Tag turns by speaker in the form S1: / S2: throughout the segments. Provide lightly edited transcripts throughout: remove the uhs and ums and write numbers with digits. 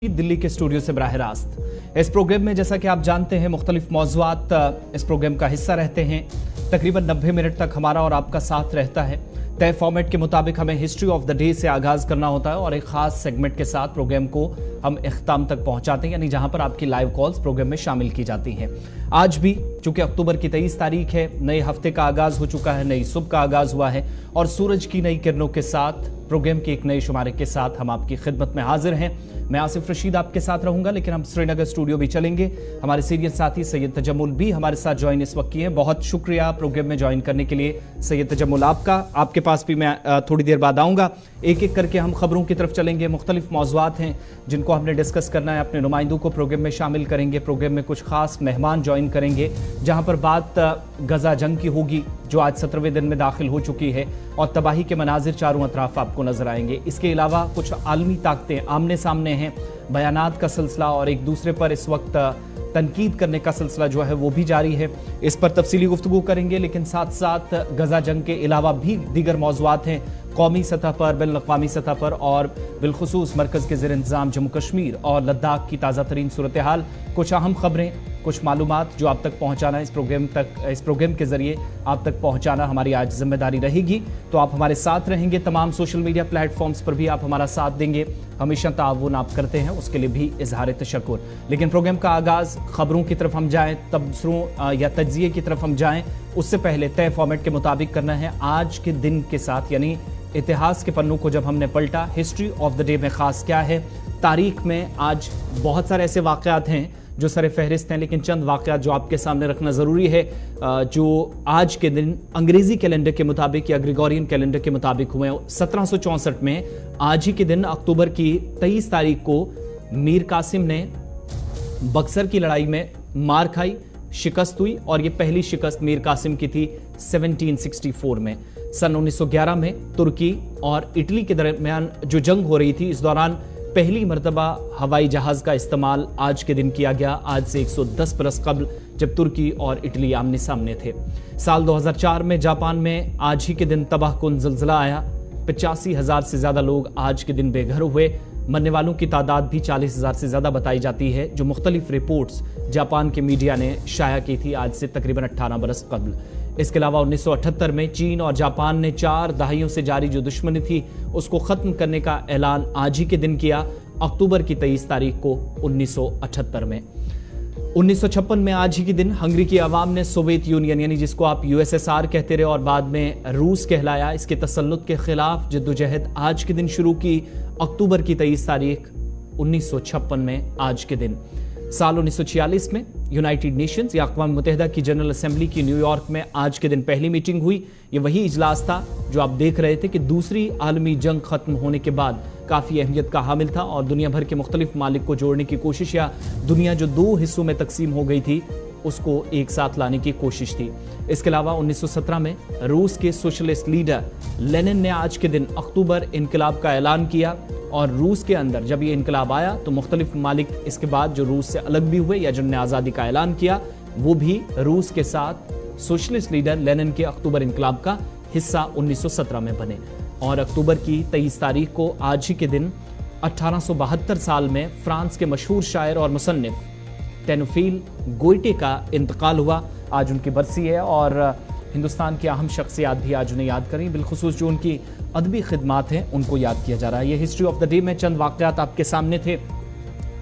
S1: दिल्ली के स्टूडियो से बराह रास्त। इस प्रोग्राम में जैसा कि आप जानते हैं मुख्तलिफ मौज़ूआत इस प्रोग्राम का हिस्सा रहते हैं। तकरीबन 90 मिनट तक हमारा और आपका साथ रहता है। तय फॉर्मेट के मुताबिक हमें हिस्ट्री ऑफ द डे से आगाज़ करना होता है और एक ख़ास सेगमेंट के साथ प्रोग्राम को हम इख्ताम तक पहुंचाते हैं, यानी जहां पर आपकी लाइव कॉल्स प्रोग्राम में शामिल की जाती हैं। आज भी चूंकि अक्टूबर की 23 तारीख है, नए हफ्ते का आगाज़ हो चुका है, नई सुबह का आगाज़ हुआ है और सूरज की नई किरणों के साथ प्रोग्राम के एक नए शुमारे के साथ हम आपकी खिदमत में हाजिर हैं। मैं आसिफ रशीद आपके साथ रहूंगा, लेकिन हम श्रीनगर स्टूडियो भी चलेंगे। हमारे सीनियर साथी सैयद तजम्मुल भी हमारे साथ ज्वाइन इस वक्त किए हैं। बहुत शुक्रिया प्रोग्राम में ज्वाइन करने के लिए सैयद तजम्मुल आपका। आपके पास भी मैं थोड़ी देर बाद आऊँगा। एक एक करके हम खबरों की तरफ चलेंगे। मुख्तलिफ मौज़ूआत हैं जिनको हमने डिस्कस करना है, अपने नुमाइंदों को प्रोग्राम में शामिल करेंगे। प्रोग्राम में कुछ खास मेहमान ज्वाइन करेंगे, जहाँ पर बात गजा जंग की होगी जो आज 17वें दिन में दाखिल हो चुकी है और तबाही के मनाजिर चारों अतराफ आपको नजर आएंगे। इसके अलावा कुछ आलमी ताकतें आमने सामने हैं, बयानात का सिलसिला और एक दूसरे पर इस वक्त तनकीद करने का सिलसिला जो है वो भी जारी है। इस पर तफसीली गुफ्तगू करेंगे, लेकिन साथ साथ गजा जंग के अलावा भी दीगर मौज़ूआत हैं कौमी सतह पर, बैनुल अक़वामी सतह पर और बिलखुसूस मरकज़ के ज़ेर इंतज़ाम जम्मू कश्मीर और लद्दाख की ताज़ा तरीन सूरत हाल, कुछ अहम खबरें, कुछ मालूमात जो आप तक पहुंचाना इस प्रोग्राम के ज़रिए आप तक पहुंचाना हमारी आज जिम्मेदारी रहेगी। तो आप हमारे साथ रहेंगे, तमाम सोशल मीडिया प्लेटफॉर्म्स पर भी आप हमारा साथ देंगे। हमेशा ताउन आप करते हैं, उसके लिए भी इजहार तशक्कुर। लेकिन प्रोग्राम का आगाज़ खबरों की तरफ हम जाएँ, तबसरों या तज्ज़िये की तरफ हम जाएँ, उससे पहले तय फॉर्मेट के मुताबिक करना है आज के दिन के साथ, यानी इतिहास के पन्नों को जब हमने पलटा, हिस्ट्री ऑफ द डे में ख़ास क्या है। तारीख में आज बहुत सारे ऐसे वाक़यात हैं जो सर फहरिस्त हैं, लेकिन चंद वाक़यात जो आपके सामने रखना ज़रूरी है, जो आज के दिन अंग्रेज़ी कैलेंडर के मुताबिक या ग्रेगोरियन कैलेंडर के मुताबिक हुए। 1764 में आज ही के दिन अक्टूबर की 23 तारीख को मीर कासिम ने बक्सर की लड़ाई में मार खाई, शिकस्त हुई और ये पहली शिकस्त मीर कासिम की थी 1764 में। सन 1911 में तुर्की और इटली के दरमियान जो जंग हो रही थी, इस दौरान पहली मरतबा हवाई जहाज़ का इस्तेमाल आज के दिन किया गया, आज से 110 बरस कबल, जब तुर्की और इटली आमने सामने थे। साल 2004 में जापान में आज ही के दिन तबाहकुन ज़िलज़िला आया। 85,000 से ज़्यादा लोग आज के दिन बेघर हुए। मरने वालों की तादाद भी 40,000 से ज़्यादा बताई जाती है, जो मुख्तलिफ रिपोर्ट्स जापान के मीडिया ने शाया की थी आज से तकरीबन 18 बरस कबल। इसके अलावा 1978 में चीन और जापान ने 4 दहाइयों से जारी जो दुश्मनी थी उसको ख़त्म करने का ऐलान आज ही के दिन किया, अक्टूबर की 23 तारीख को 1978 में। 1956 में आज ही के दिन हंगरी की आवाम ने सोवियत यूनियन, यानी जिसको आप USSR कहते रहे और बाद में रूस कहलाया, इसके तसल्लुत के खिलाफ जद्दोजहद आज के दिन शुरू की, अक्टूबर की 23 तारीख 1956 में आज के दिन। साल 1946 में यूनाइटेड नेशंस या अक़वाम मुत्तहिदा की जनरल असेंबली की न्यूयॉर्क में आज के दिन पहली मीटिंग हुई। ये वही इजलास था जो आप देख रहे थे कि दूसरी आलमी जंग खत्म होने के बाद काफ़ी अहमियत का हामिल था और दुनिया भर के मुख्तलिफ मालिक को जोड़ने की कोशिश, या दुनिया जो 2 हिस्सों में तकसीम हो गई थी उसको एक साथ लाने की कोशिश थी। इसके अलावा 1917 में रूस के सोशलिस्ट लीडर लेनिन ने आज के दिन अक्टूबर इनकलाब का ऐलान किया और रूस के अंदर जब ये इनकलाब आया तो मुख्तलिफ मालिक इसके बाद जो रूस से अलग भी हुए या जिन्होंने आज़ादी का ऐलान किया, वो भी रूस के साथ सोशलिस्ट लीडर लेनिन के अक्टूबर इनकलाब का हिस्सा 1917 में बने। और अक्टूबर की 23 तारीख को आज ही के दिन 1872 साल में फ्रांस के मशहूर शायर और मुसन्निफ टेनोफिल गोइटे का इंतकाल हुआ। आज उनकी बरसी है और हिंदुस्तान की अहम शख्सियात भी आज उन्हें याद करें, बिलखुसूस जो उनकी अदबी खिदमात हैं उनको याद किया जा रहा है। ये हिस्ट्री ऑफ द डे में चंद वाक़यात आपके सामने थे।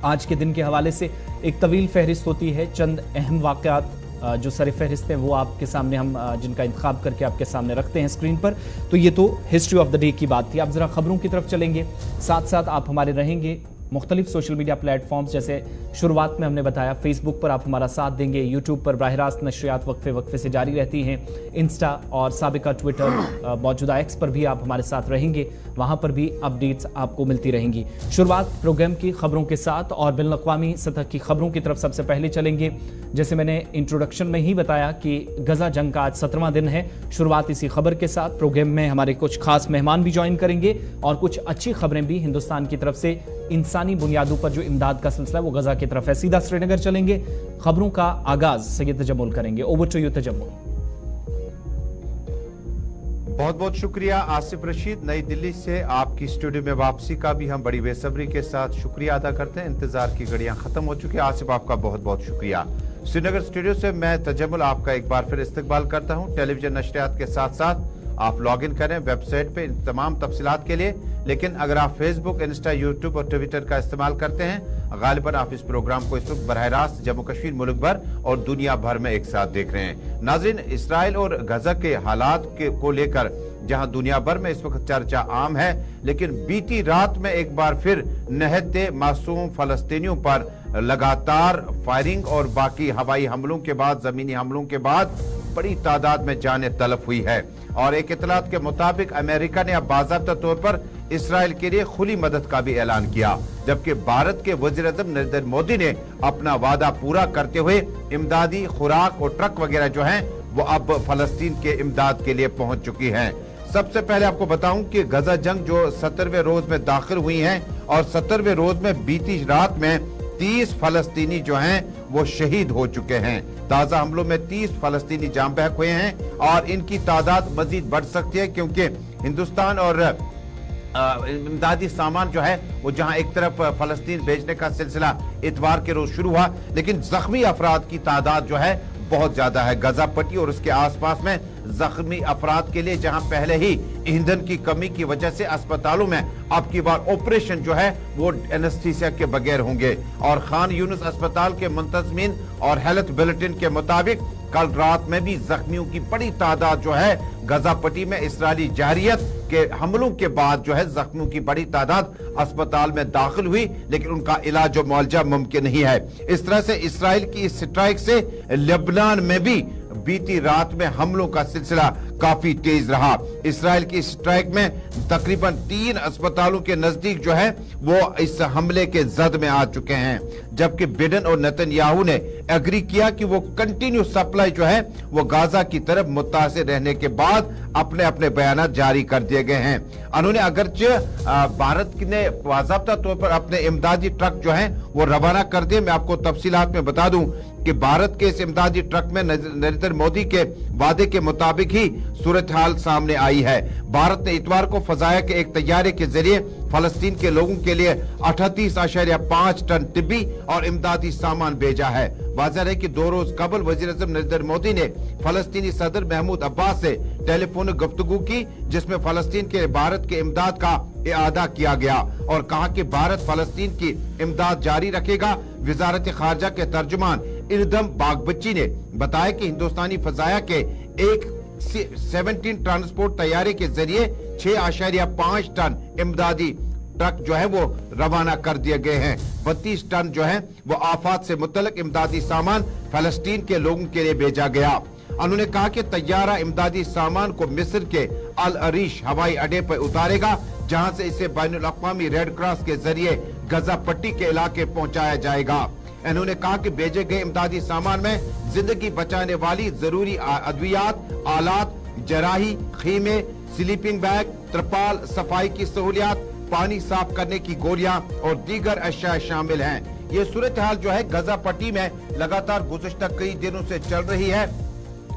S1: आज के दिन के हवाले से एक तवील फहरिस्त होती है, चंद अहम वाक़यात जो सर फहरिस्त हैं वो आपके सामने हम जिनका इंतखाब करके आपके सामने रखते हैं स्क्रीन पर। तो ये तो हिस्ट्री ऑफ द डे की बात थी। आप ज़रा खबरों की तरफ चलेंगे, साथ साथ आप हमारे रहेंगे मुख्तलिफ सोशल मीडिया प्लेटफॉर्म्स, जैसे शुरुआत में हमने बताया फेसबुक पर आप हमारा साथ देंगे, यूट्यूब पर बराह रास्त नशरियात वक्फे से जारी रहती हैं, इंस्टा और साबिका ट्विटर, मौजूदा एक्स पर भी आप हमारे साथ रहेंगे, वहाँ पर भी अपडेट्स आपको मिलती रहेंगी। शुरुआत प्रोग्राम की खबरों के साथ और बैनुल अक़वामी सतह की खबरों की तरफ सबसे पहले चलेंगे। जैसे मैंने इंट्रोडक्शन में ही बताया कि गजा जंग का आज 17वां दिन है। शुरुआत इसी खबर के साथ, प्रोग्राम में हमारे कुछ खास मेहमान भी ज्वाइन करेंगे और कुछ अच्छी खबरें भी हिंदुस्तान की तरफ से इंसानी बुनियादों पर जो इमदाद का सिलसिला वो गजा की तरफ है। सीधा श्रीनगर चलेंगे, खबरों का आगाज सैयद तजम्मुल करेंगे। Over to you Tajammul.
S2: बहुत बहुत शुक्रिया आसिफ रशीद। नई दिल्ली से आपकी स्टूडियो में वापसी का भी हम बड़ी बेसब्री के साथ शुक्रिया अदा करते हैं। इंतजार की घड़ियां खत्म हो चुकी हैं। आसिफ, आपका बहुत बहुत शुक्रिया। श्रीनगर स्टूडियो से मैं तजम्मुल आपका एक बार फिर इस्तकबाल करता हूं। टेलीविजन नशरियात के साथ साथ आप लॉग इन करें वेबसाइट पे इन तमाम तफसीलात के लिए। लेकिन अगर आप फेसबुक, इंस्टा, यूट्यूब और ट्विटर का इस्तेमाल करते हैं, गालिबन आप इस प्रोग्राम को इस वक्त बरह रास्त जम्मू कश्मीर, मुल्क भर और दुनिया भर में एक साथ देख रहे हैं। नाज़रीन, इसराइल और गजा के हालात को लेकर जहां दुनिया भर में इस वक्त चर्चा आम है, लेकिन बीती रात में एक बार फिर निहत्ते मासूम फलस्तीनियों पर लगातार फायरिंग और बाकी हवाई हमलों के बाद, जमीनी हमलों के बाद बड़ी तादाद में जाने तलफ हुई है। और एक इतलात के मुताबिक अमेरिका ने अब बाज़ाब्ता तौर पर इसराइल के लिए खुली मदद का भी ऐलान किया, जबकि भारत के वज़ीर-ए-आज़म नरेंद्र मोदी ने अपना वादा पूरा करते हुए इमदादी खुराक और ट्रक वगैरह जो हैं वो अब फलस्तीन के इमदाद के लिए पहुंच चुकी हैं। सबसे पहले आपको बताऊं कि गजा जंग जो 70वें रोज में दाखिल हुई हैं और 70वें रोज में बीती रात में 30 फलस्तीनी जो हैं वो शहीद हो चुके हैं। ताजा हमलों में 30 फलस्तीनी जान बहक हुए हैं और इनकी तादाद मजीद बढ़ सकती है, क्योंकि हिंदुस्तान और इमदादी सामान जो है वो जहां एक तरफ फलस्तीन भेजने का सिलसिला इतवार के रोज शुरू हुआ, लेकिन जख्मी अफराद की तादाद जो है बहुत ज्यादा है। गजा पट्टी और उसके आसपास में जख्मी अफराद के लिए जहां पहले ही ईंधन की कमी की वजह से अस्पतालों में अब की बार ऑपरेशन जो है वो एनेस्थीसिया के बगैर होंगे। और खान यूनुस अस्पताल के मुंतजमीन और हेल्थ बुलेटिन के मुताबिक कल रात में भी जख्मियों की बड़ी तादाद जो है गजा पट्टी में इसराइली जारियत के हमलों के बाद जो है जख्मियों की बड़ी तादाद अस्पताल में दाखिल हुई, लेकिन उनका इलाज और मुआवजा मुमकिन नहीं है। इस तरह से इसराइल की इस स्ट्राइक से लेबनान में भी बीती रात में हमलों का सिलसिला काफी तेज रहा। इसराइल की स्ट्राइक में तकरीबन 3 अस्पतालों के नजदीक जो है वो इस हमले के जद में आ चुके हैं, जबकि बिडेन और नेतन्याहू ने एग्री किया कि वो कंटिन्यू सप्लाई जो है वो गाजा की तरफ मुतासिर रहने के बाद अपने अपने बयान जारी कर दिए गए हैं। उन्होंने अगरचे भारत ने बाज़ाब्ता तौर पर अपने इमदादी ट्रक जो है वो रवाना कर दिए। मैं आपको तफसीलात में बता दूं कि भारत के इस इमदादी ट्रक में नरेंद्र मोदी के वादे के मुताबिक ही सूरत हाल सामने आई है। भारत ने इतवार को फजाया के एक तैयारे के जरिए फलस्तीन के लोगों के लिए 38.5 टन तिब्बी और इमदादी सामान भेजा है। वाज़ेह है कि 2 रोज कबल वज़ीर-ए-आज़म नरेंद्र मोदी ने फलस्तीनी सदर महमूद अब्बास से टेलीफोनिक गुफ्तगू की, जिसमें फलस्तीन के भारत के इमदाद का इआदा किया गया और कहा कि भारत फलस्तीन की इमदाद जारी रखेगा। वज़ारत खारजा के तर्जुमान इरदम बागबच्ची ने बताया कि हिंदुस्तानी फजाया के एक 17 ट्रांसपोर्ट तैयारे के जरिए 6.5 टन इमदादी ट्रक जो है वो रवाना कर दिए गए हैं। 32 टन जो है वो आफात से मुतल्लिक इमदादी सामान फलस्तीन के लोगों के लिए भेजा गया। उन्होंने कहा कि तैयारा इमदादी सामान को मिस्र के अल अरीश हवाई अड्डे पर उतारेगा, जहां से इसे बैनुल अक़वामी रेड क्रॉस के जरिए गजा पट्टी के इलाके पहुंचाया जाएगा। इन्होंने कहा कि भेजे गए इमदादी सामान में जिंदगी बचाने वाली जरूरी अद्वियात, आलात, जराही, खीमे, स्लीपिंग बैग, त्रिपाल, सफाई की सहूलियात, पानी साफ करने की गोलियां और दीगर अशिया शामिल हैं। ये सूरत हाल जो है गजा पट्टी में लगातार गुज़श्ता कई दिनों से चल रही है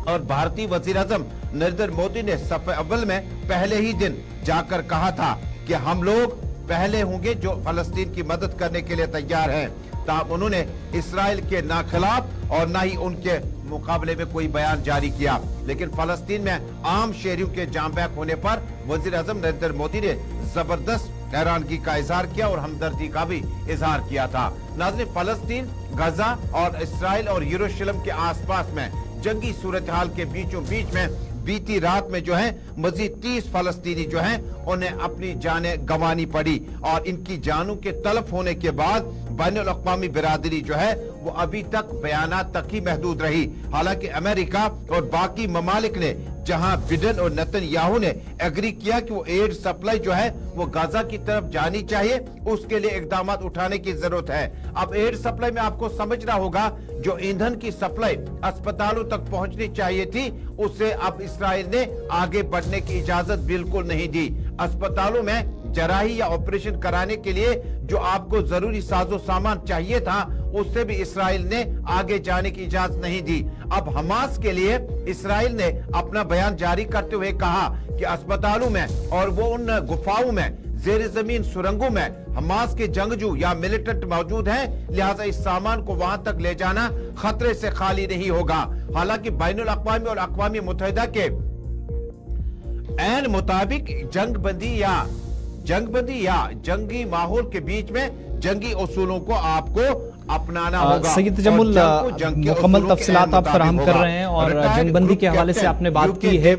S2: और भारतीय वज़ीर-ए-आज़म नरेंद्र मोदी ने सफ़े अव्वल में पहले ही दिन जाकर कहा था कि हम लोग पहले होंगे जो फलस्तीन की मदद करने के लिए तैयार हैं। तब उन्होंने इसराइल के ना खिलाफ और ना ही उनके मुकाबले में कोई बयान जारी किया, लेकिन फलस्तीन में आम शहरियों के जान बहक होने पर वज़ीर-ए-आज़म नरेंद्र मोदी ने जबरदस्त हैरानगी का इजहार किया और हमदर्दी का भी इजहार किया था। नाज़रीन, फलस्तीन, गजा और इसराइल और यरूशलेम के आसपास में जंगी सूरत हाल के बीचों बीच में बीती रात में जो है मजीद 30 फलस्तीनी जो हैं उन्हें अपनी जानें गंवानी पड़ी और इनकी जानों के तलफ होने के बाद बैनुल अक़वामी बिरादरी जो है वो अभी तक बयानात तक ही महदूद रही। हालांकि अमेरिका और बाकी ममालिक ने, जहां बिडेन और नेतन्याहू ने एग्री किया कि वो एड सप्लाई जो है वो गाजा की तरफ जानी चाहिए, उसके लिए इकदाम उठाने की जरूरत है। अब एड सप्लाई में आपको समझना होगा, जो ईंधन की सप्लाई अस्पतालों तक पहुंचनी चाहिए थी उसे अब इसराइल ने आगे बढ़ने की इजाजत बिल्कुल नहीं दी। अस्पतालों में जराही या ऑपरेशन कराने के लिए जो आपको जरूरी साजो सामान चाहिए था उससे भी इसराइल ने आगे जाने की इजाजत नहीं दी। अब हमास के लिए इसराइल ने अपना बयान जारी करते हुए कहा कि अस्पतालों में और वो उन गुफाओं में, जेर जमीन सुरंगों में हमास के जंगजू या मिलिटेंट मौजूद हैं, लिहाजा इस सामान को वहां तक ले जाना खतरे से खाली नहीं होगा। हालांकि बैनुल अक़वामी और अक़वामी मुत्तहिदा के ऐन मुताबिक जंगबंदी या जंगी माहौल के बीच में जंगी उसूलों को आपको अपनाना होगा।
S1: सैयद जमुल, मुकम्मल तफसीलात आप फराहम कर रहे हैं और जंगबंदी के हवाले से आपने बात की है,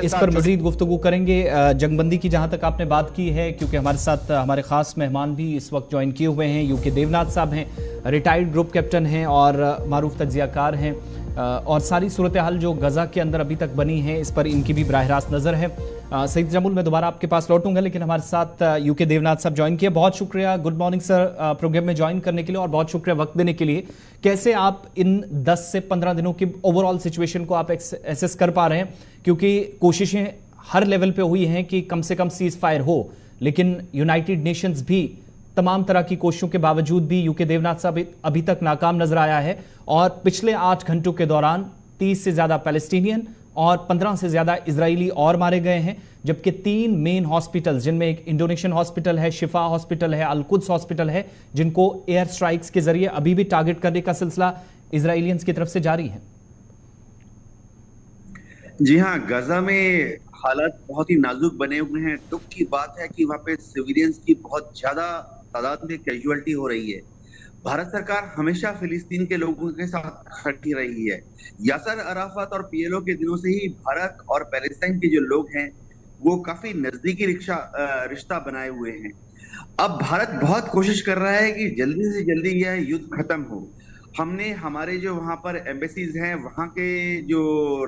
S1: इस पर मज़ीद गुफ्तगू करेंगे। जंगबंदी की जहां तक आपने बात की है, क्योंकि हमारे साथ हमारे खास मेहमान भी इस वक्त ज्वाइन किए हुए हैं। यूके देवनाथ साहब हैं, रिटायर्ड ग्रुप कैप्टन हैं और मारूफ तज्जियाकार हैं, और सारी सूरत हाल जो गजा के अंदर अभी तक बनी है इस पर इनकी भी बराह रास्त नज़र है। सैयद जमुल, मैं दोबारा आपके पास लौटूंगा, लेकिन हमारे साथ यूके देवनाथ साहब ज्वाइन किए। बहुत शुक्रिया, गुड मॉर्निंग सर, प्रोग्राम में ज्वाइन करने के लिए और बहुत शुक्रिया वक्त देने के लिए। कैसे आप इन 10 से 15 दिनों की ओवरऑल सिचुएशन को आप एसेस कर पा रहे हैं? क्योंकि कोशिशें हर लेवल पे हुई हैं कि कम से कम सीज फायर हो, लेकिन यूनाइटेड नेशंस भी तमाम तरह की कोशिशों के बावजूद भी यूके देवनाथ साहब अभी तक नाकाम नजर आया है। और पिछले 8 घंटों के दौरान 30 से ज्यादा पैलेस्टीनियन और 15 से ज्यादा इजरायली और मारे गए हैं, जबकि 3 मेन हॉस्पिटल, जिनमें एक इंडोनेशियन हॉस्पिटल है, शिफा हॉस्पिटल है, अल-कुद्स हॉस्पिटल है, जिनको एयर स्ट्राइक्स के जरिए अभी भी टारगेट करने का सिलसिला इजरायलियंस की तरफ से जारी है।
S3: जी हाँ, गजा में हालात बहुत ही नाजुक बने हुए हैं। दुख की बात है कि वहाँ पे सिविलियंस की बहुत ज्यादा तादाद में कैजुअलिटी हो रही है। भारत सरकार हमेशा फिलिस्तीन के लोगों के साथ खड़ी रही है। यासर अराफत और पीएलओ के दिनों से ही भारत और पैलेस्टाइन के जो लोग हैं वो काफी नजदीकी रिश्ता बनाए हुए हैं। अब भारत बहुत कोशिश कर रहा है कि जल्दी से जल्दी यह युद्ध खत्म हो। हमने हमारे जो वहां पर एम्बेसीज हैं, वहां के जो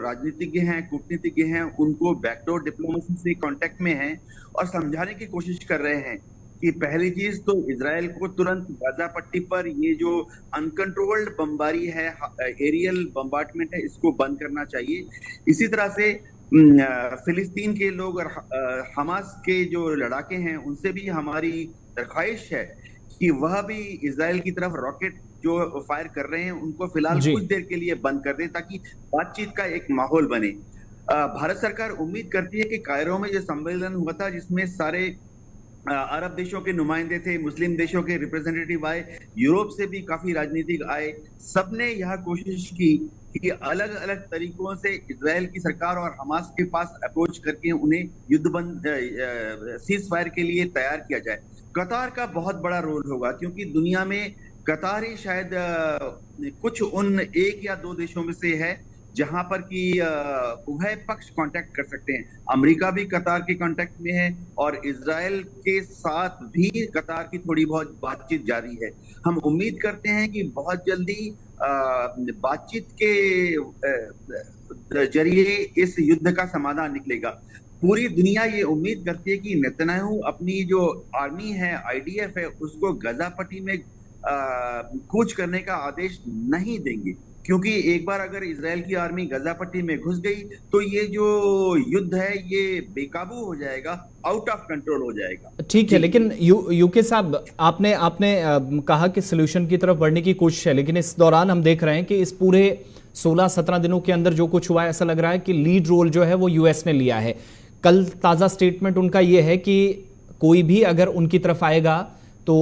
S3: राजनीतिज्ञ हैं, कूटनीतिज्ञ हैं, उनको बैकडोर डिप्लोमेसी से कांटेक्ट में हैं और समझाने की कोशिश कर रहे हैं कि पहली चीज तो इजराइल को तुरंत गाजा पट्टी पर ये जो अनकंट्रोल्ड बमबारी है, एरियल बम्बार्डमेंट है, इसको बंद करना चाहिए। इसी तरह से फिलिस्तीन के लोग और हमास के जो लड़ाके हैं उनसे भी हमारी दरख्वाहिश है कि वह भी इजराइल की तरफ रॉकेट जो फायर कर रहे हैं उनको फिलहाल कुछ देर के लिए बंद कर दें ताकि बातचीत का एक माहौल बने। भारत सरकार उम्मीद करती है कि कायरो में जो सम्मेलन हुआ था जिसमें सारे अरब देशों के नुमाइंदे थे, मुस्लिम देशों के रिप्रेजेंटेटिव आए, यूरोप से भी काफी राजनीतिक आए, सबने यह कोशिश की कि अलग अलग तरीकों से इजराइल की सरकार और हमास के पास अप्रोच करके उन्हें युद्ध बंद सीज फायर के लिए तैयार किया जाए। कतार का बहुत बड़ा रोल होगा क्योंकि दुनिया में कतार ही शायद कुछ उन 1 या 2 देशों में से है जहां पर कि उभय पक्ष कांटेक्ट कर सकते हैं। अमेरिका भी कतार के कांटेक्ट में है और इजराइल के साथ भी कतार की थोड़ी बहुत बातचीत जारी है। हम उम्मीद करते हैं कि बहुत जल्दी बातचीत के जरिए इस युद्ध का समाधान निकलेगा। पूरी दुनिया ये उम्मीद करती है कि नेतन्याहू अपनी जो आर्मी है, आईडीएफ है, उसको गजा पट्टी में कूच करने का आदेश नहीं देंगे, क्योंकि एक बार अगर इजराइल की आर्मी गजा पट्टी में घुस गई तो ये जो युद्ध है ये बेकाबू हो जाएगा, आउट ऑफ कंट्रोल हो जाएगा।
S1: ठीक है, लेकिन यूके साहब, आपने कहा कि सोल्यूशन की तरफ बढ़ने की कोशिश है, लेकिन इस दौरान हम देख रहे हैं कि इस पूरे 16-17 दिनों के अंदर जो कुछ हुआ है, ऐसा लग रहा है कि लीड रोल जो है वो यूएस ने लिया है। कल ताज़ा स्टेटमेंट उनका ये है कि कोई भी अगर उनकी तरफ आएगा तो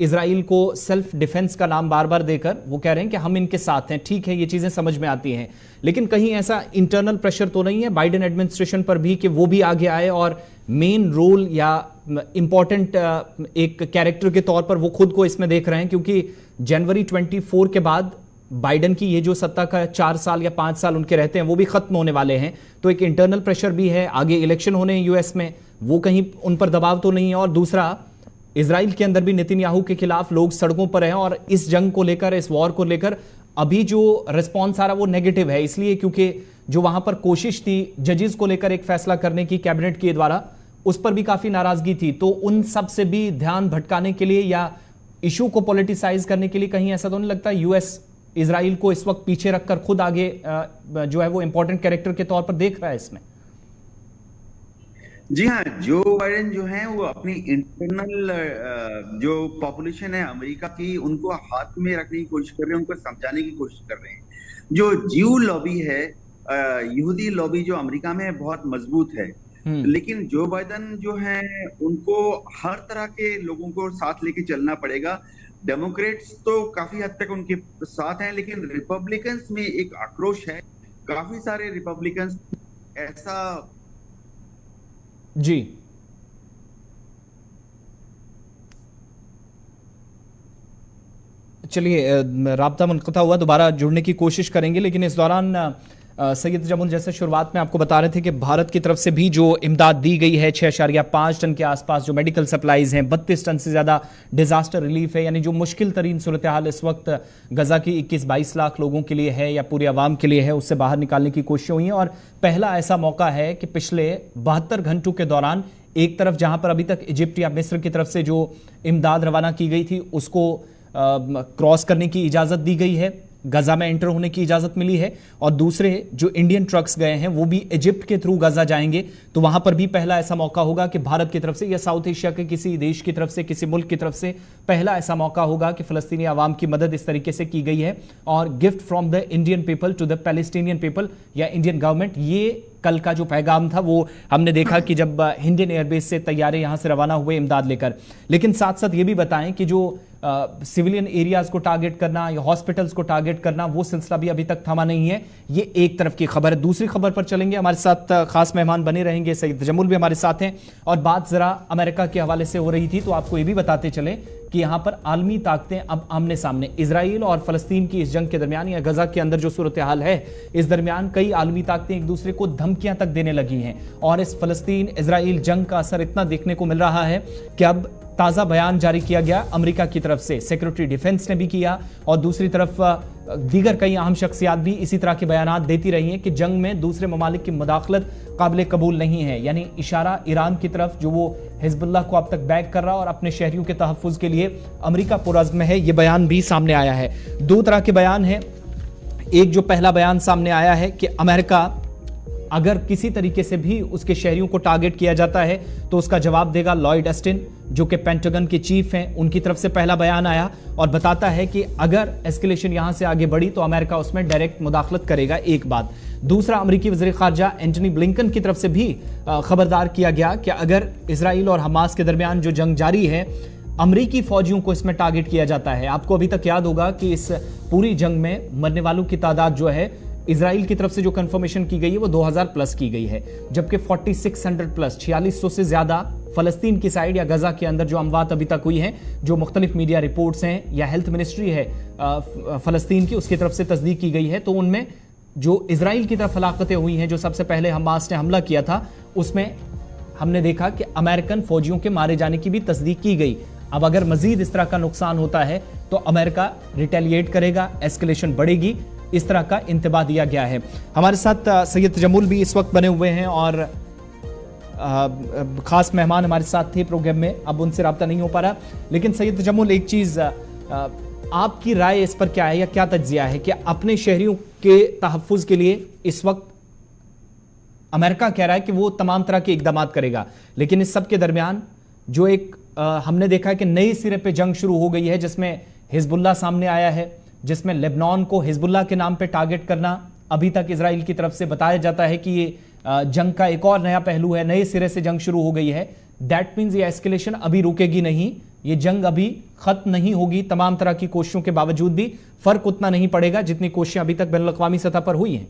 S1: इजराइल को सेल्फ डिफेंस का नाम बार बार देकर वो कह रहे हैं कि हम इनके साथ हैं। ठीक है, ये चीज़ें समझ में आती हैं, लेकिन कहीं ऐसा इंटरनल प्रेशर तो नहीं है बाइडेन एडमिनिस्ट्रेशन पर भी कि वो भी आगे आए और मेन रोल या इंपॉर्टेंट एक कैरेक्टर के तौर पर वो खुद को इसमें देख रहे हैं? क्योंकि जनवरी 24 के बाद बाइडेन की ये जो सत्ता का 4 साल या 5 साल उनके रहते हैं वो भी खत्म होने वाले हैं, तो एक इंटरनल प्रेशर भी है, आगे इलेक्शन होने हैं यूएस में, वो कहीं उन पर दबाव तो नहीं है। और दूसरा, इजराइल के अंदर भी नेतन्याहू के खिलाफ लोग सड़कों पर हैं और इस जंग को लेकर, इस वॉर को लेकर अभी जो रिस्पॉन्स आ रहा है वो नेगेटिव है, इसलिए क्योंकि जो वहां पर कोशिश थी जजेस को लेकर एक फैसला करने की कैबिनेट के द्वारा, उस पर भी काफी नाराजगी थी। तो उन सब से भी ध्यान भटकाने के लिए या इशू को पॉलिटिसाइज करने के लिए कहीं ऐसा तो नहीं लगता यूएस इजराइल को इस वक्त पीछे रखकर खुद आगे जो है वो इंपॉर्टेंट कैरेक्टर के तौर पर देख रहा है इसमें?
S3: जी हाँ, जो बाइडेन जो है वो अपनी इंटरनल जो पॉपुलेशन है अमेरिका की, उनको हाथ में रखने की कोशिश कर रहे हैं, उनको समझाने की कोशिश कर रहे हैं। जो जीव लॉबी है, यहूदी लॉबी जो अमेरिका में बहुत मजबूत है, लेकिन जो बाइडन जो है उनको हर तरह के लोगों को साथ लेके चलना पड़ेगा। डेमोक्रेट्स तो काफी हद तक उनके साथ हैं, लेकिन रिपब्लिकन्स में एक आक्रोश है। काफी सारे रिपब्लिकन्स ऐसा
S1: जी चलिए, राब्ता मुनक़ता हुआ, दोबारा जुड़ने की कोशिश करेंगे, लेकिन इस दौरान सैयद जमुल, जैसे शुरुआत में आपको बता रहे थे कि भारत की तरफ से भी जो इमदाद दी गई है 6.5 टन के आसपास जो मेडिकल सप्लाईज हैं, 32 टन से ज़्यादा डिज़ास्टर रिलीफ है, यानी जो मुश्किल तरीन सूरत हाल इस वक्त गज़ा की 21-22 लाख लोगों के लिए है या पूरी आवाम के लिए है, उससे बाहर निकालने की कोशिशें हुई हैं। और पहला ऐसा मौका है कि पिछले 72 घंटों के दौरान एक तरफ जहाँ पर अभी तक इजिप्ट या मिस्र की तरफ से जो इमदाद रवाना की गई थी उसको क्रॉस करने की इजाज़त दी गई है, गजा में एंटर होने की इजाजत मिली है, और दूसरे जो इंडियन ट्रक्स गए हैं वो भी इजिप्ट के थ्रू गजा जाएंगे, तो वहां पर भी पहला ऐसा मौका होगा कि भारत की तरफ से या साउथ एशिया के किसी देश की तरफ से, किसी मुल्क की तरफ से पहला ऐसा मौका होगा कि फलस्तीनी आवाम की मदद इस तरीके से की गई है। और gift from the Indian people to the Palestinian people या इंडियन गवर्नमेंट, ये कल का जो पैगाम था वो हमने देखा कि जब इंडियन एयरबेस से तैयारे यहां से रवाना हुए इमदाद लेकर। लेकिन साथ साथ ये भी बताएं कि जो सिविलियन एरियाज को टारगेट करना या हॉस्पिटल्स को टारगेट करना, वो सिलसिला भी अभी तक थमा नहीं है। ये एक तरफ की खबर है। दूसरी खबर पर चलेंगे, हमारे साथ खास मेहमान बने रहेंगे, सैयद जमुल भी हमारे साथ हैं। और बात जरा अमेरिका के हवाले से हो रही थी, तो आपको ये भी बताते चले कि यहां पर आलमी ताकतें अब आमने सामने, इजराइल और फलस्तीन की इस जंग के दरमियान या गजा के अंदर जो सूरत हाल है, इस दरमियान कई आलमी ताकतें एक दूसरे को धमकियां तक देने लगी हैं। और इस फलस्तीन इजराइल जंग का असर इतना देखने को मिल रहा है कि अब ताज़ा बयान जारी किया गया अमेरिका की तरफ से, सेक्रेटरी डिफेंस ने भी किया, और दूसरी तरफ दीगर कई अहम शख्सियात भी इसी तरह के बयान देती रही हैं कि जंग में दूसरे ममालिक की मुदाखलत काबिल कबूल नहीं है। यानी इशारा ईरान की तरफ, जो वो हिजबुल्लाह को अब तक बैक कर रहा और अपने शहरियों के तहफ़्फ़ुज़ के लिए अमेरिका पुरअज़्म है, ये बयान भी सामने आया है। दो तरह के बयान हैं। एक जो पहला बयान सामने आया है कि अमेरिका अगर किसी तरीके से भी उसके शहरियों को टारगेट किया जाता है तो उसका जवाब देगा। लॉयड ऑस्टिन जो कि पेंटागन के चीफ हैं, उनकी तरफ से पहला बयान आया और बताता है कि अगर एस्केलेशन यहां से आगे बढ़ी तो अमेरिका उसमें डायरेक्ट मुदाखलत करेगा। एक बात। दूसरा, अमेरिकी वज़ीर ख़ारजा एंटनी ब्लिंकन की तरफ से भी खबरदार किया गया कि अगर इजराइल और हमास के दरमियान जो जंग जारी है, अमरीकी फौजियों को इसमें टारगेट किया जाता है। आपको अभी तक याद होगा कि इस पूरी जंग में मरने वालों की तादाद जो है, इजराइल की तरफ से जो कंफर्मेशन की गई है वो 2000 प्लस की गई है, जबकि 4600 प्लस 4600 से ज्यादा फलस्तीन की साइड या गजा के अंदर जो अमवात अभी तक हुई हैं, जो मुख्तलिफ मीडिया रिपोर्ट्स हैं या हेल्थ मिनिस्ट्री है फलस्तीन की, उसकी तरफ से तस्दीक की गई है, तो उनमें जो इजराइल की तरफ हलाकतें हुई हैं, जो सबसे पहले हमास ने हमला किया था, उसमें हमने देखा कि अमेरिकन फौजियों के मारे जाने की भी तस्दीक की गई। अब अगर मजीद इस तरह का नुकसान होता है तो अमेरिका रिटेलिएट करेगा, एस्केलेशन बढ़ेगी, इस तरह का इंतबाह दिया गया है। हमारे साथ सैयद जमुल भी इस वक्त बने हुए हैं और खास मेहमान हमारे साथ थे प्रोग्राम में, अब उनसे रब्ता नहीं हो पा रहा। लेकिन सैयद जमुल, एक चीज़ आपकी राय इस पर क्या है या क्या तज्जिया है कि अपने शहरियों के तहफ़्फ़ुज़ के लिए इस वक्त अमेरिका कह रहा है कि वो तमाम तरह के इक़दाम करेगा, लेकिन इस सब के दरमियान जो एक हमने देखा है कि नए सिरे पे जंग शुरू हो गई है, जिसमें हिजबुल्लाह सामने आया है, जिसमें लेबनान को हिजबुल्लाह के नाम पे टारगेट करना अभी तक इजराइल की तरफ से बताया जाता है कि ये जंग का एक और नया पहलू है, नए सिरे से जंग शुरू हो गई है। दैट मीन्स ये एस्केलेशन अभी रुकेगी नहीं, ये जंग अभी खत्म नहीं होगी। तमाम तरह की कोशिशों के बावजूद भी फर्क उतना नहीं पड़ेगा जितनी कोशिशें अभी तक बैनुल-अक़वामी सतह पर हुई हैं।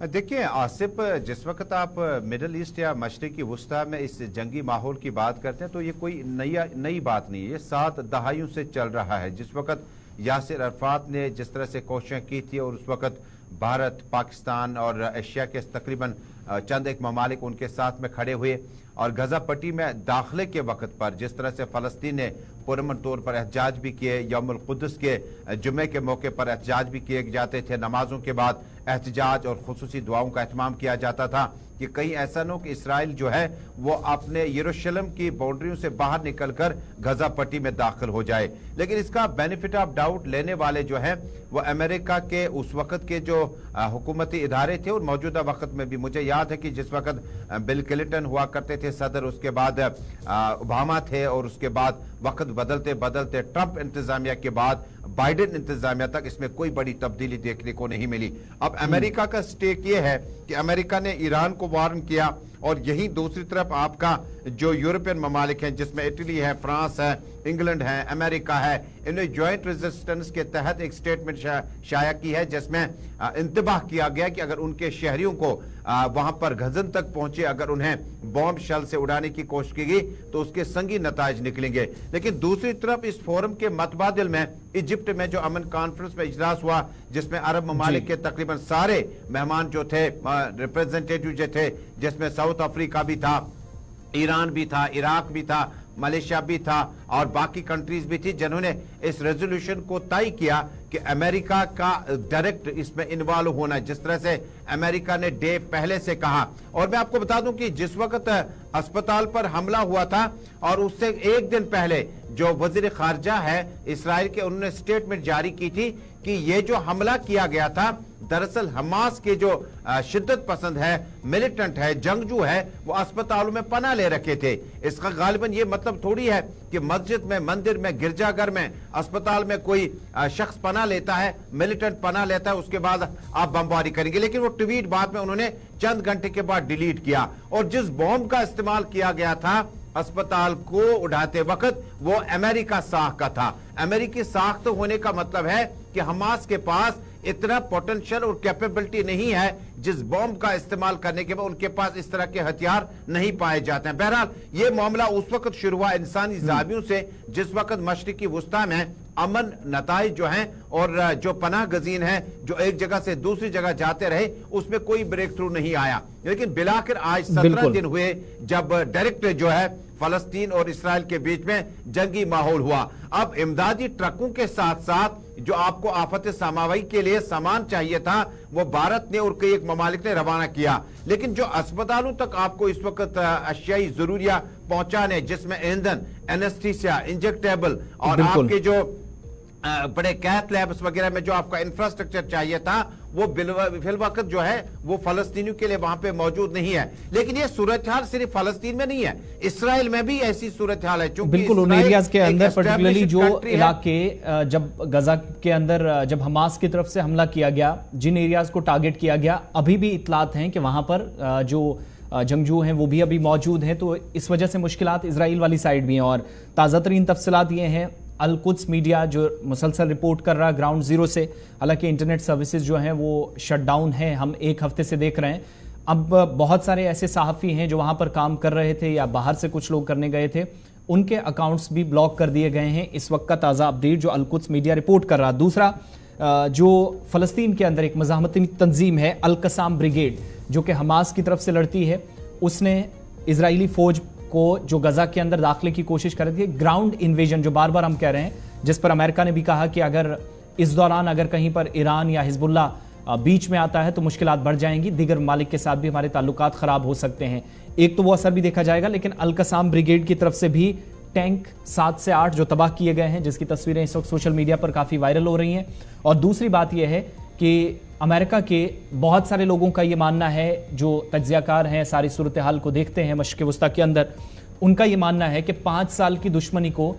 S2: देखिए आसिफ, जिस वक्त आप मिडल ईस्ट या मशरिकी वस्ता में इस जंगी माहौल की बात करते हैं तो ये कोई नई बात नहीं है, ये 7 दहाइयों से चल रहा है। जिस वक्त यासिर अरफात ने जिस तरह से कोशिशें की थी और उस वक्त भारत, पाकिस्तान और एशिया के तकरीबन चंद एक ममालिक उनके साथ में खड़े हुए, और गजा पट्टी में दाखिले के वक्त पर जिस तरह से फ़लस्तीन ने पुरअमन तौर पर एहतजाज भी किए, यौमुल क़ुद्स के जुमे के मौके पर एहतजाज भी किए जाते थे, नमाजों के बाद एहतजाज और खुसूसी दुआओं का एहतमाम किया जाता था कि कहीं ऐसा न हो कि इसराइल जो है वो अपने यरूशलेम की बाउंड्रियों से बाहर निकलकर गजा पट्टी में दाखिल हो जाए। लेकिन इसका बेनिफिट ऑफ डाउट लेने वाले जो हैं वो अमेरिका के उस वक्त के जो हुकूमती इदारे थे, और मौजूदा वक्त में भी मुझे याद है कि जिस वक्त बिल क्लिंटन हुआ करते थे सदर, उसके बाद ओबामा थे और उसके बाद वक्त बदलते बदलते ट्रंप इंतजामिया के बाद बाइडेन इंतजामिया तक इसमें कोई बड़ी तब्दीली देखने को नहीं मिली। अब अमेरिका का स्टेक ये है कि अमेरिका ने ईरान को वार्न किया, और यही दूसरी तरफ आपका जो यूरोपियन ममालिक हैं जिसमें इटली है, फ्रांस है, इंग्लैंड है, अमेरिका है, इन्होंने ज्वाइंट रेजिस्टेंस के तहत एक स्टेटमेंट शाया की है जिसमें इंतबाह किया गया कि अगर उनके शहरियों को वहां पर गजन तक पहुंचे, अगर उन्हें बॉम्ब शेल से उड़ाने की कोशिश की गई तो उसके संगीन नताइज निकलेंगे। लेकिन दूसरी तरफ इस फोरम के मतबादिल में इजिप्ट में जो अमन कॉन्फ्रेंस में इजलास हुआ जिसमें अरब ममालिक के तकरीबन सारे मेहमान जो थे, रिप्रेजेंटेटिव जो थे, जिसमें साउथ अफ्रीका भी था, ईरान भी था, इराक भी था, मलेशिया भी था और बाकी कंट्रीज भी थी, जिन्होंने इस रेजोल्यूशन को तय किया कि अमेरिका का डायरेक्ट इसमें इन्वॉल्व होना, जिस तरह से अमेरिका ने डे पहले से कहा। और मैं आपको बता दूं कि जिस वक्त अस्पताल पर हमला हुआ था और उससे एक दिन पहले जो वजीर खारजा है इसराइल के, उन्होंने स्टेटमेंट जारी की थी कि ये जो हमला किया गया था दरअसल हमास के जो शिद्दत पसंद है, मिलिटेंट है, जंगजू है, वो अस्पतालों में पनाह ले रखे थे। इसका गालिबन ये मतलब थोड़ी है कि मस्जिद में, मंदिर में, गिरजाघर में, अस्पताल में कोई शख्स पनाह लेता है, मिलिटेंट पनाह लेता है, उसके बाद आप बमबारी करेंगे। लेकिन वो ट्वीट बाद में उन्होंने चंद घंटे के बाद डिलीट किया। और जिस बॉम्ब का इस्तेमाल किया गया था अस्पताल को उड़ाते वक्त, वो अमेरिका साख का था। अमेरिकी साख होने का मतलब है कि हमास के पास इतना पोटेंशियल और कैपेबिलिटी नहीं है जिस बॉम्ब का इस्तेमाल करने के बाद उनके पास इस तरह के हथियार नहीं पाए जाते हैं। बहरहाल ये मामला उस वक्त शुरू हुआ इंसानी जावियों से जिस वक्त मशरिकी वुस्ता में अमन नताइज जो हैं और जो पनाह गजीन हैं जो एक जगह से दूसरी जगह जाते रहे, उसमें कोई ब्रेक थ्रू नहीं आया। लेकिन बिलाखिर आज 17 दिन हुए जब डायरेक्ट जो है फलस्तीन और इसराइल के बीच में जंगी माहौल हुआ। अब इमदादी ट्रकों के साथ साथ जो आपको आफत समावाई के लिए सामान चाहिए था वो भारत ने और कई एक ममालिक ने रवाना किया। लेकिन जो अस्पतालों तक आपको इस वक्त अशियाई जरूरिया पहुंचाने, जिसमें ईंधन, एनेस्थीसिया, इंजेक्टेबल और आपके जो बड़े कैथ लैब्स वगैरह में जो आपका इंफ्रास्ट्रक्चर चाहिए था, वो फिल वक्त जो है वो फलस्तीनियों के लिए वहां पे मौजूद नहीं है। लेकिन ये सूरत हाल सिर्फ फलस्तीन में नहीं है, इसराइल में भी ऐसी सूरत हाल है।
S1: बिल्कुल, उन एरियाज के अंदर पर्टिकुलरली जो इलाके जब गजा के अंदर जब हमास की तरफ से हमला किया गया, जिन एरियाज को टारगेट किया गया, अभी भी इतलात हैं कि वहां पर जो जंगजू हैं वो भी अभी मौजूद हैं। तो इस वजह से मुश्किलात इजराइल वाली साइड भी हैं। और ताज़ा तरीन तफसीलात ये हैं, अल कुद्स मीडिया जो मुसलसल रिपोर्ट कर रहा है ग्राउंड जीरो से, हालांकि इंटरनेट सर्विसेज जो हैं वो शट डाउन हैं, हम एक हफ्ते से देख रहे हैं। अब बहुत सारे ऐसे सहाफ़ी हैं जो वहाँ पर काम कर रहे थे या बाहर से कुछ लोग करने गए थे, उनके अकाउंट्स भी ब्लॉक कर दिए गए हैं। इस वक्त का ताज़ा अपडेट जो अल कुद्स मीडिया रिपोर्ट कर रहा। दूसरा, जो फ़लस्तीन के अंदर एक मज़ाहमती तंजीम है अल कसाम ब्रिगेड, जो कि हमास की तरफ से लड़ती है, उसने इजरायली फ़ौज को जो गजा के अंदर दाखिले की कोशिश कर रही थी, ग्राउंड इन्वेजन जो बार बार हम कह रहे हैं, जिस पर अमेरिका ने भी कहा कि अगर इस दौरान अगर कहीं पर ईरान या हिजबुल्लाह बीच में आता है तो मुश्किलात बढ़ जाएंगी, दीगर मालिक के साथ भी हमारे ताल्लुकात ख़राब हो सकते हैं। एक तो वो असर भी देखा जाएगा, लेकिन अल कसाम ब्रिगेड की तरफ से भी टैंक 7 से 8 जो तबाह किए गए हैं, जिसकी तस्वीरें इस वक्त सोशल मीडिया पर काफ़ी वायरल हो रही हैं। और दूसरी बात यह है कि अमेरिका के बहुत सारे लोगों का ये मानना है, जो तज्ज़ियाकार हैं, सारी सूरत हाल को देखते हैं मशरिक़ वस्ता के अंदर, उनका ये मानना है कि 5 साल की दुश्मनी को,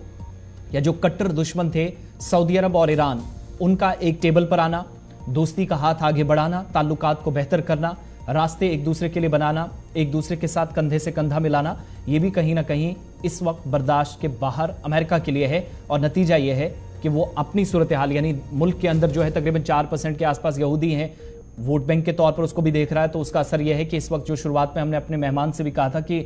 S1: या जो कट्टर दुश्मन थे सऊदी अरब और ईरान, उनका एक टेबल पर आना, दोस्ती का हाथ आगे बढ़ाना, ताल्लुकात को बेहतर करना, रास्ते एक दूसरे के लिए बनाना, एक दूसरे के साथ कंधे से कंधा मिलाना, ये भी कहीं ना कहीं इस वक्त बर्दाश्त के बाहर अमेरिका के लिए है। और नतीजा ये है कि वो अपनी सूरत हाल, यानी मुल्क के अंदर जो है तकरीबन 4% के आसपास यहूदी हैं, वोट बैंक के तौर पर उसको भी देख रहा है। तो उसका असर यह है कि इस वक्त जो शुरुआत में हमने अपने मेहमान से भी कहा था कि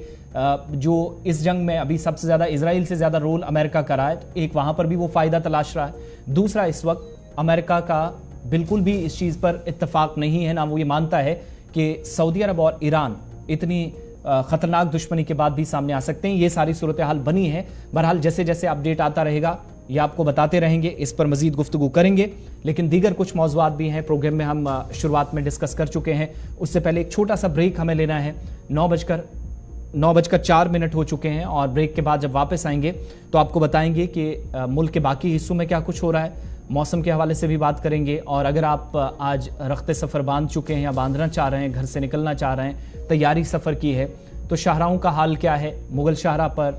S1: जो इस जंग में अभी सबसे ज़्यादा इजराइल से ज़्यादा रोल अमेरिका का रहा है, तो एक वहाँ पर भी वो फ़ायदा तलाश रहा है। दूसरा, इस वक्त अमेरिका का बिल्कुल भी इस चीज़ पर इत्तफाक नहीं है, ना वो ये मानता है कि सऊदी अरब और ईरान इतनी ख़तरनाक दुश्मनी के बाद भी सामने आ सकते हैं। ये सारी सूरत हाल बनी है। बहरहाल जैसे जैसे अपडेट आता रहेगा ये आपको बताते रहेंगे, इस पर मजीद गुफ्तगू करेंगे। लेकिन दीगर कुछ मौज़ूआत भी हैं प्रोग्राम में, हम शुरुआत में डिस्कस कर चुके हैं। उससे पहले एक छोटा सा ब्रेक हमें लेना है। 9:04 हो चुके हैं और ब्रेक के बाद जब वापस आएंगे तो आपको बताएंगे कि मुल्क के बाकी हिस्सों में क्या कुछ हो रहा है, मौसम के हवाले से भी बात करेंगे। और अगर आप आज रख्ते सफ़र बांध चुके हैं या बांधना चाह रहे हैं, घर से निकलना चाह रहे हैं, तैयारी सफ़र की है, तो शाहराहों का हाल क्या है, मुगल शाहरा पर,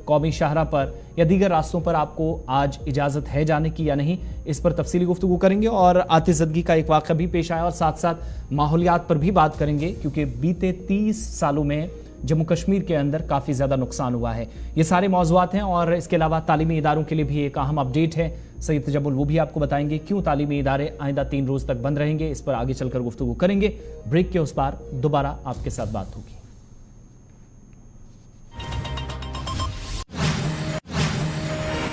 S1: कौमी शाहरा पर, या दीगर रास्तों पर आपको आज इजाज़त है जाने की या नहीं, इस पर तफसीली गुफ्तगू करेंगे और आतिशज़दगी का एक वाक़या भी पेश आया और साथ साथ माहौलियात पर भी बात करेंगे, क्योंकि बीते 30 सालों में जम्मू कश्मीर के अंदर काफ़ी ज़्यादा नुकसान हुआ है। ये सारे मौज़ूआत हैं और इसके अलावा तालीमी इदारों के लिए भी एक अहम अपडेट है। सैयद तजम्मुल वो भी आपको बताएंगे क्यों तालीमी इदारे आइंदा 3 रोज़ तक बंद रहेंगे, इस पर आगे चलकर गुफ्तगू करेंगे। ब्रेक के उस पार दोबारा आपके साथ बात होगी।